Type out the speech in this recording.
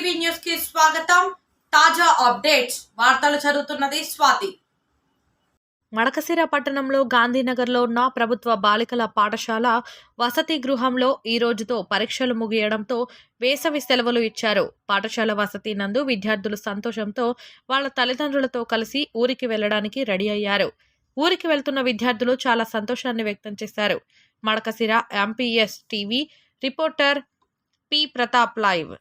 TV news కి స్వాగతం. తాజా అప్డేట్స్ వార్తలు చదువుతున్నది స్వాతి. మడకశిర పట్టణంలో గాంధీనగర్లో ఉన్న ప్రభుత్వ బాలికల పాఠశాల వసతి గృహంలో ఈ రోజుతో పరీక్షలు ముగియడంతో వేసవి సెలవులు ఇచ్చారు. పాఠశాల వసతి నందు విద్యార్థులు సంతోషంతో వాళ్ళ తల్లిదండ్రులతో కలిసి ఊరికి వెళ్లడానికి రెడీ అయ్యారు. ఊరికి వెళ్తున్న విద్యార్థులు చాలా సంతోషాన్ని వ్యక్తం చేశారు. Madakasira MPS TV reporter P Pratap live.